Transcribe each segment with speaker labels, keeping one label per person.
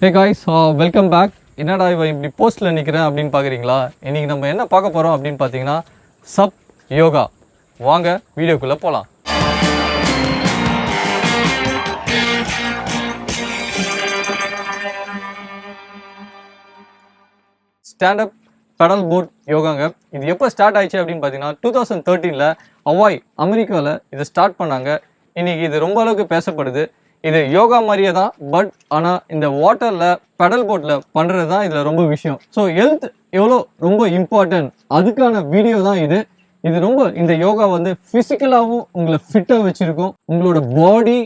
Speaker 1: Hey guys, welcome back. என்னடா இவன் இப்படி போஸ்ட்ல நிக்கிறேன் அப்படினு பாக்குறீங்களா? இன்னைக்கு நம்ம என்ன பார்க்க போறோம் அப்படினு பாத்தீங்கன்னா SUP யோகா. வாங்க வீடியோக்குள்ள போலாம். Stand Up Paddleboard யோகாங்க. இது எப்போ ஸ்டார்ட் ஆயிடுச்சு அப்படின்னு பார்த்தீங்கன்னா 2013ல ஹவாய் அமெரிக்காவில் இதை ஸ்டார்ட் பண்ணாங்க. இன்னைக்கு இது ரொம்ப அளவுக்கு பேசப்படுது. இது யோகா மாதிரியே தான், பட் ஆனால் இந்த வாட்டரில் பெடல் போர்டில் பண்ணுறது தான் இதில் ரொம்ப விஷயம். ஸோ ஹெல்த் எவ்வளோ ரொம்ப இம்பார்ட்டன்ட் அதுக்கான வீடியோ தான் இது. இது ரொம்ப இந்த யோகா வந்து ஃபிசிக்கலாகவும் உங்களை ஃபிட்டாக வச்சுருக்கும். உங்களோட பாடி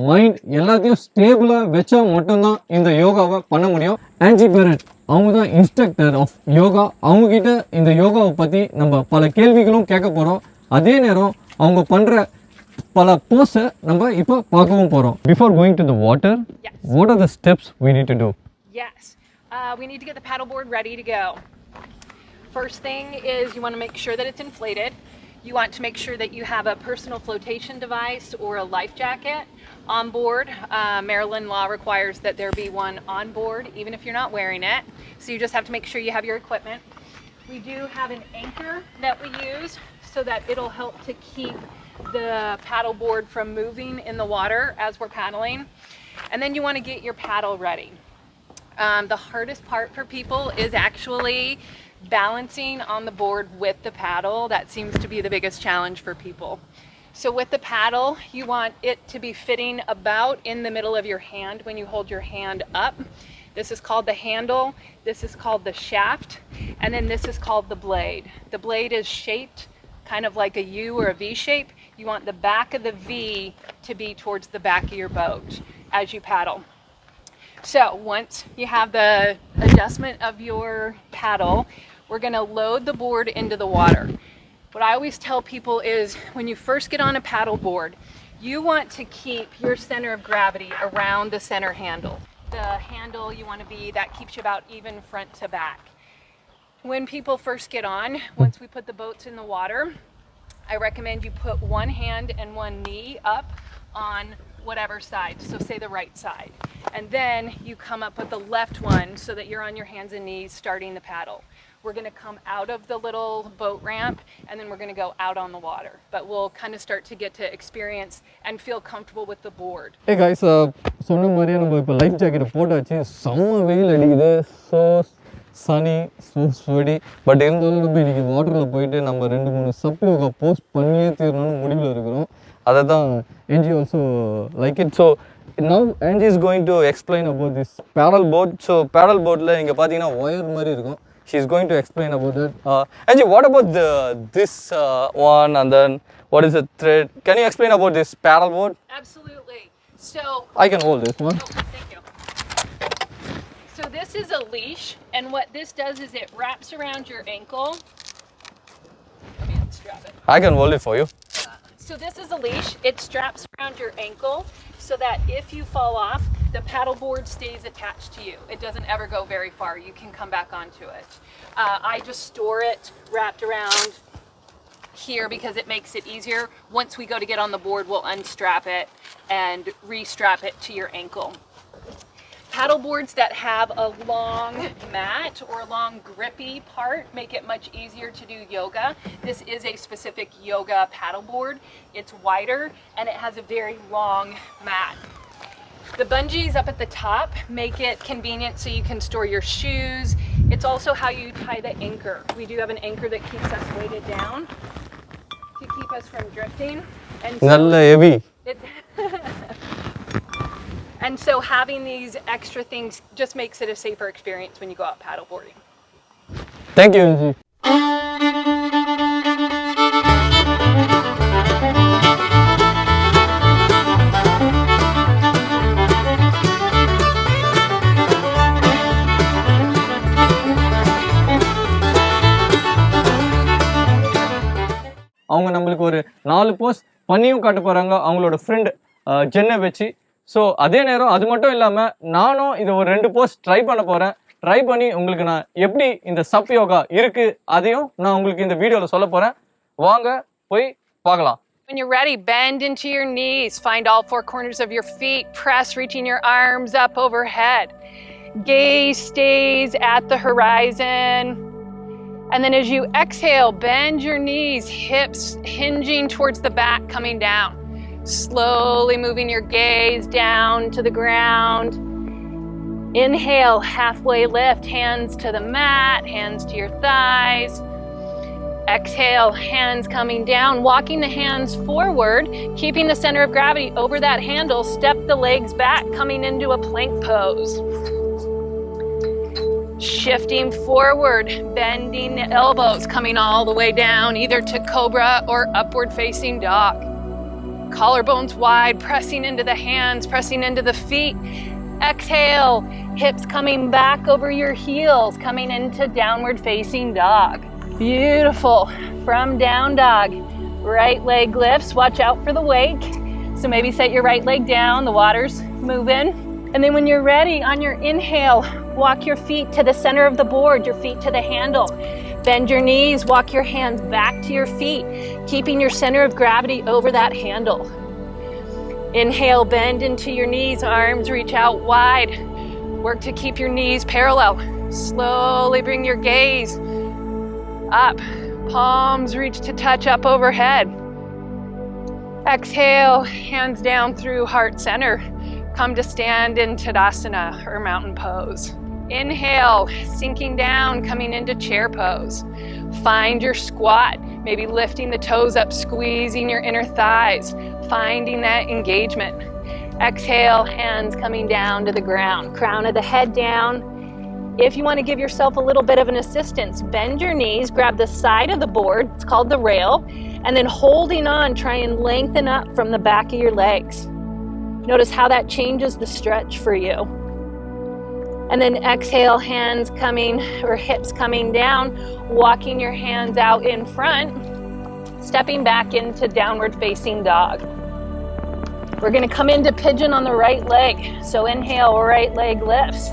Speaker 1: மைண்ட் எல்லாத்தையும் ஸ்டேபிளாக வச்சா மட்டும்தான் இந்த யோகாவை பண்ண முடியும். ஆன்ஜி பெரட் அவங்க தான் இன்ஸ்ட்ரக்டர் ஆஃப் யோகா. அவங்கக்கிட்ட இந்த யோகாவை பற்றி நம்ம பல கேள்விகளும் கேட்க போகிறோம். அதே நேரம் அவங்க பண்ணுற பல போஸை நம்ம இப்போ பார்க்கவும் போகிறோம். Before going to the water, yes. What are the steps we need to do?
Speaker 2: Yes, we need to get the paddleboard ready to go. First thing is you want to make sure that it's inflated. You want to make sure that you have a personal flotation device or a life jacket on board. Maryland law requires that there be one on board, even if you're not wearing it. So you just have to make sure you have your equipment. We do have an anchor that we use so that it'll help to keep the paddleboard from moving in the water as we're paddling. And then you want to get your paddle ready. The hardest part for people is actually balancing on the board with the paddle. That seems to be the biggest challenge for people. So with the paddle, you want it to be fitting about in the middle of your hand when you hold your hand up. This is called the handle, this is called the shaft, and then this is called the blade. The blade is shaped kind of like a U or a V shape. You want the back of the V to be towards the back of your boat as you paddle. So once you have the adjustment of your paddle, we're going to load the board into the water. What I always tell people is when you first get on a paddleboard, you want to keep your center of gravity around the center handle. The handle you want to be, that keeps you about even front to back. When people first get on, once we put the boats in the water, I recommend you put one hand and one knee up on whatever side, so say the right side. And then you come up with the left one so that you're on your hands and knees starting the paddle. We're going to come out of the little boat ramp and then we're going to go out on the water. But we'll kind of start to get to experience and feel comfortable with the board.
Speaker 1: Hey guys, சொன்ன மாதிரியே நம்ம இப்போ life ஜாக்கெட்டை போட்டாச்சு. செம்ம வெயில் அடிக்குது. So sunny so sweaty. But இருந்தாலும் நம்ம இன்றைக்கி வாட்டரில் போயிட்டு நம்ம 2-3 SUP யோகா போஸ்ட் பண்ணியே தீரணும்னு முடிவில் இருக்கிறோம். அதை தான் Angie also like it. So now Angie is going to explain about this paddleboard. So paddleboardல இங்கே பார்த்தீங்கன்னா ஒயர் மாதிரி இருக்கும். She is going to explain about it. Angie, what about this one, and then what is the thread? Can you explain about this paddleboard?
Speaker 2: Absolutely. So
Speaker 1: I can hold this one.
Speaker 2: Oh, thank you. So this is a leash, and what this does is it wraps around your ankle. Let me unstrap it.
Speaker 1: I can hold it for you.
Speaker 2: So this is a leash. It straps around your ankle so that if you fall off, the paddleboard stays attached to you. It doesn't ever go very far. You can come back onto it. I just store it wrapped around here because it makes it easier. Once we go to get on the board, we'll unstrap it and restrap it to your ankle. Paddleboards that have a long mat or a long grippy part make it much easier to do yoga. This is a specific yoga paddleboard. It's wider and it has a very long mat. The bungees up at the top make it convenient so you can store your shoes. It's also how you tie the anchor. We do have an anchor that keeps us weighted down to keep us from drifting. And so
Speaker 1: heavy.
Speaker 2: And so having these extra things just makes it a safer experience when you go out paddleboarding.
Speaker 1: Thank you, Angie. அவங்க நம்மளுக்கு ஒரு 4 post பண்ணியும் காட்ட போகிறாங்க அவங்களோட friend ஜென்னை வச்சு. So அதே நேரம் அது மட்டும் இல்லாமல் நானும் இதை ஒரு 2 போஸ்ட் ட்ரை பண்ண போகிறேன். ட்ரை பண்ணி உங்களுக்கு நான் எப்படி இந்த SUP யோகா இருக்குது அதையும் நான் உங்களுக்கு இந்த வீடியோவில் சொல்ல போகிறேன். வாங்க போய் பார்க்கலாம்.
Speaker 2: When you're ready, bend into your knees. Find all four corners of your feet. Press, reaching your arms up overhead. Gaze stays at the horizon. And then as you exhale, bend your knees, hips hinging towards the back, coming down. Slowly moving your gaze down to the ground. Inhale, halfway lift, hands to the mat, hands to your thighs. Exhale, hands coming down, walking the hands forward, keeping the center of gravity over that handle. Step the legs back, coming into a plank pose. Shifting forward, bending the elbows, coming all the way down, either to cobra or upward facing dog. Collarbones wide, pressing into the hands, pressing into the feet. Exhale, hips coming back over your heels, coming into downward facing dog. Beautiful. From down dog, right leg lifts. Watch out for the wake. So maybe set your right leg down, the water's moving. And then when you're ready, on your inhale, walk your feet to the center of the board, your feet to the handle. Bend your knees, walk your hands back to your feet, keeping your center of gravity over that handle. Inhale, bend into your knees, arms reach out wide. Work to keep your knees parallel. Slowly bring your gaze up. Palms reach to touch up overhead. Exhale, hands down through heart center. Come to stand in Tadasana or mountain pose. Inhale, sinking down, coming into chair pose. Find your squat, maybe lifting the toes up, squeezing your inner thighs, finding that engagement. Exhale, hands coming down to the ground, crown of the head down. If you want to give yourself a little bit of an assistance, bend your knees, grab the side of the board, it's called the rail, and then holding on, try and lengthen up from the back of your legs. Notice how that changes the stretch for you. And then exhale, hands coming or hips coming down, walking your hands out in front, stepping back into downward facing dog. We're going to come into pigeon on the right leg. So inhale, right leg lifts.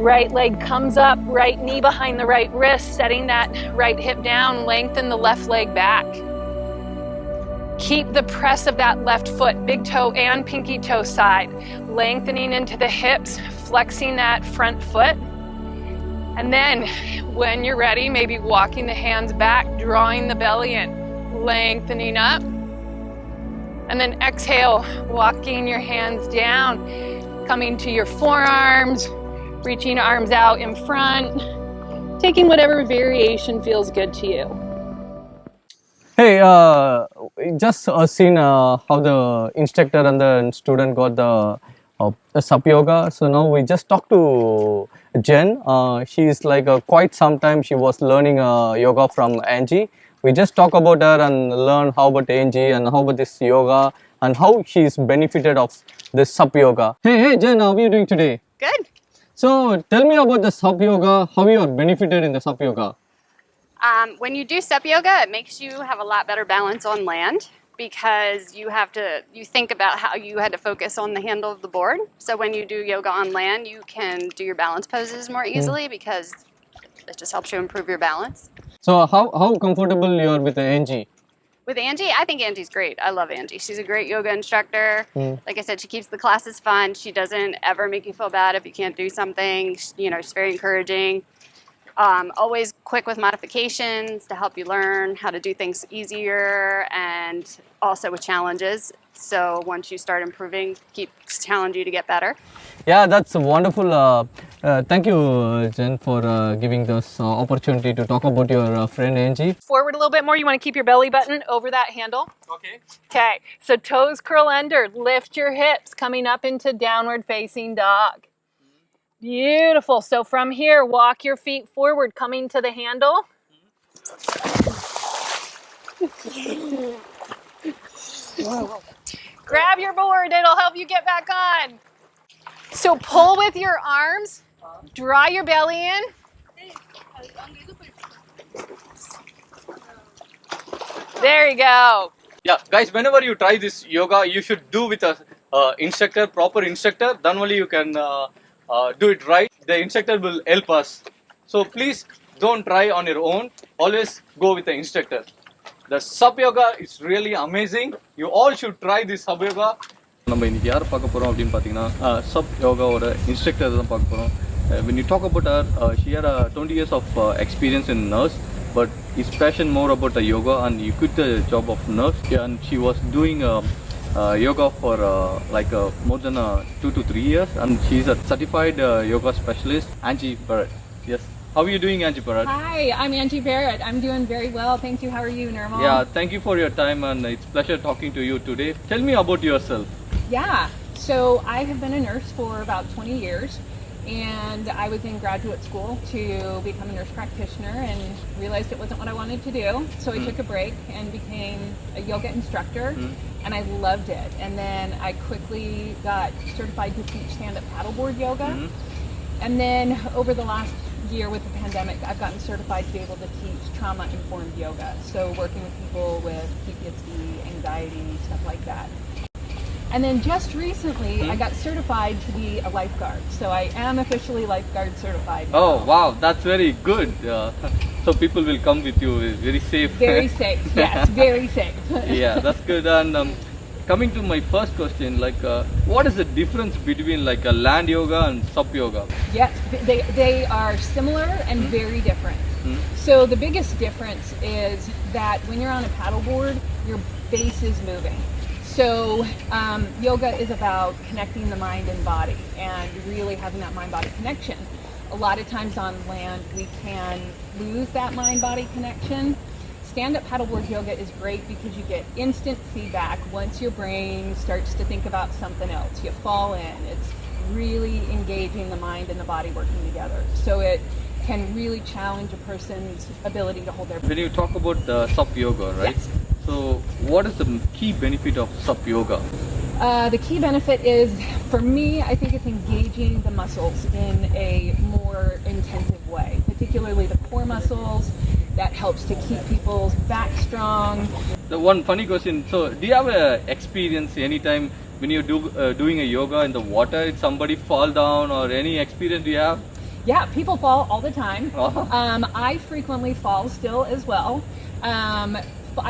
Speaker 2: Right leg comes up, right knee behind the right wrist, setting that right hip down, lengthen the left leg back. Keep the press of that left foot, big toe and pinky toe side, lengthening into the hips, flexing that front foot. And then when you're ready, maybe walking the hands back, drawing the belly in, lengthening up. And then exhale, walking your hands down, coming to your forearms, reaching arms out in front, taking whatever variation feels good to you.
Speaker 1: Hey, just seen how the instructor and the student got the SUP yoga. So now we just talked to Jen. She's like quite some time she was learning yoga from Angie. We just talk about her and learn how about Angie and how about this yoga and how she's benefited of this SUP yoga. Hey Jen, how are you doing today?
Speaker 3: Good.
Speaker 1: So tell me about the SUP yoga, how you are benefited in the SUP yoga.
Speaker 3: When you do SUP yoga, it makes you have a lot better balance on land because you think about how you had to focus on the handle of the board. So when you do yoga on land, you can do your balance poses more easily because it just helps you improve your balance.
Speaker 1: So how comfortable you are with Angie?
Speaker 3: With Angie, I think Angie's great. I love Angie. She's a great yoga instructor. Like I said, she keeps the classes fun. She doesn't ever make you feel bad if you can't do something. She's very encouraging. Always quick with modifications to help you learn how to do things easier and also with challenges. So once you start improving, keeps challenging you to get better.
Speaker 1: Yeah, that's wonderful. Thank you, Jen, for giving this opportunity to talk about your friend Angie.
Speaker 2: Forward a little bit more. You want to keep your belly button over that handle.
Speaker 1: Okay.
Speaker 2: Okay, so toes curl under. Lift your hips, coming up into downward facing dog. Beautiful. So from here, walk your feet forward, coming to the handle. Grab your board. It'll help you get back on. So pull with your arms. Draw your belly in. There you go.
Speaker 1: Yeah, guys, whenever you try this yoga, you should do with a instructor, proper instructor. Then only you can do it right. The instructor will help us. So please don't try on your own. Always go with the instructor. The SUP yoga is really amazing. You all should try this SUP yoga. நம்ம இன்னைக்கு யார் பார்க்க போகிறோம் அப்படின்னு பார்த்தீங்கன்னா SUP யோகாவோட instructor தான் பார்க்க போகிறோம். When you talk about her, she had 20 years of experience in nurse, but his passion more about the yoga, and he quit the job of nurse, and she was doing yoga for more than 2 to 3 years, and she's a certified yoga specialist. Angie Berrett. Yes. How are you doing, Angie Berrett?
Speaker 2: Hi, I'm Angie Berrett. I'm doing very well. Thank you. How are you, Nirmal?
Speaker 1: Yeah, thank you for your time, and it's a pleasure talking to you today. Tell me about yourself.
Speaker 2: Yeah. So I have been a nurse for about 20 years, and I was in graduate school to become a nurse practitioner and realized it wasn't what I wanted to do. So I took a break and became a yoga instructor, and I loved it. And then I quickly got certified to teach Stand Up Paddleboard Yoga. And then over the last year with the pandemic, I've gotten certified to be able to teach trauma-informed yoga. So working with people with PTSD, anxiety, stuff like that. And then just recently, I got certified to be a lifeguard. So I am officially lifeguard certified now.
Speaker 1: Oh, wow, that's very good. So people will come with you, very safe.
Speaker 2: Very safe, yes, very safe.
Speaker 1: Yeah, that's good. And coming to my first question, what is the difference between a land yoga and SUP yoga?
Speaker 2: Yes, they are similar and very different. So the biggest difference is that when you're on a paddleboard, your base is moving. So yoga is about connecting the mind and body and really having that mind-body connection. A lot of times on land, we can lose that mind-body connection. Stand-up paddleboard yoga is great because you get instant feedback once your brain starts to think about something else. You fall in. It's really engaging the mind and the body working together. So it can really challenge a person's ability to hold their breath.
Speaker 1: When you talk about the SUP yoga, right?
Speaker 2: Yes.
Speaker 1: So what is the key benefit of SUP yoga?
Speaker 2: The key benefit is, for me, I think it's engaging the muscles in a more intensive way, particularly the core muscles. That helps to keep people's back strong.
Speaker 1: The one funny question, so do you have a experience anytime when you're doing a yoga in the water, did somebody fall down or any experience do you have?
Speaker 2: Yeah, people fall all the time.
Speaker 1: Oh.
Speaker 2: I frequently fall still as well.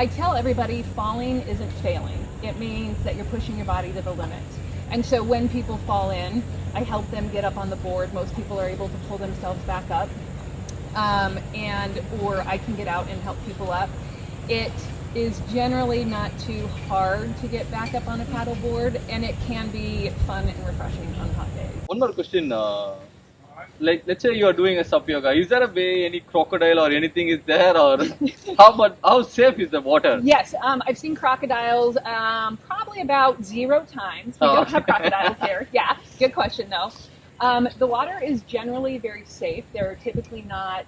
Speaker 2: I tell everybody falling isn't failing. It means that you're pushing your body to the limit. And so when people fall in, I help them get up on the board. Most people are able to pull themselves back up. Or I can get out and help people up. It is generally not too hard to get back up on a paddleboard, and it can be fun and refreshing on hot days.
Speaker 1: One more question, let's say you are doing a SUP yoga, is there a way any crocodile or anything is there, or how safe is the water?
Speaker 2: Yes, I've seen crocodiles probably about 0 times. We don't have crocodiles here. Yeah, good question though. The water is generally very safe. They're typically not,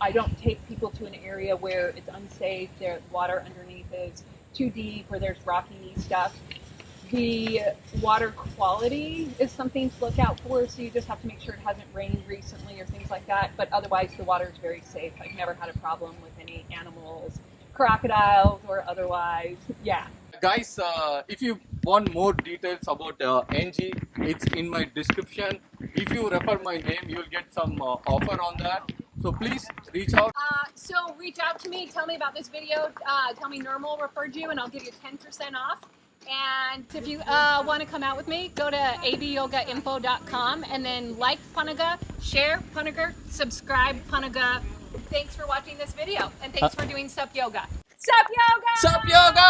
Speaker 2: I don't take people to an area where it's unsafe. The water underneath is too deep or there's rocky stuff. The water quality is something to look out for, so you just have to make sure it hasn't rained recently or things like that. But otherwise, the water is very safe. I've never had a problem with any animals, crocodiles or otherwise. Yeah.
Speaker 1: Guys, if you want more details about Angie, it's in my description. If you refer my name, you'll get some offer on that. So please reach out.
Speaker 2: So reach out to me. Tell me about this video. Tell me Nirmal referred you, and I'll give you 10% off. And if you want to come out with me, go to abyogainfo.com and then like Panaga, share Panaga, subscribe Panaga. Thanks for watching this video, and thanks for doing SUP yoga. SUP yoga!
Speaker 1: SUP yoga!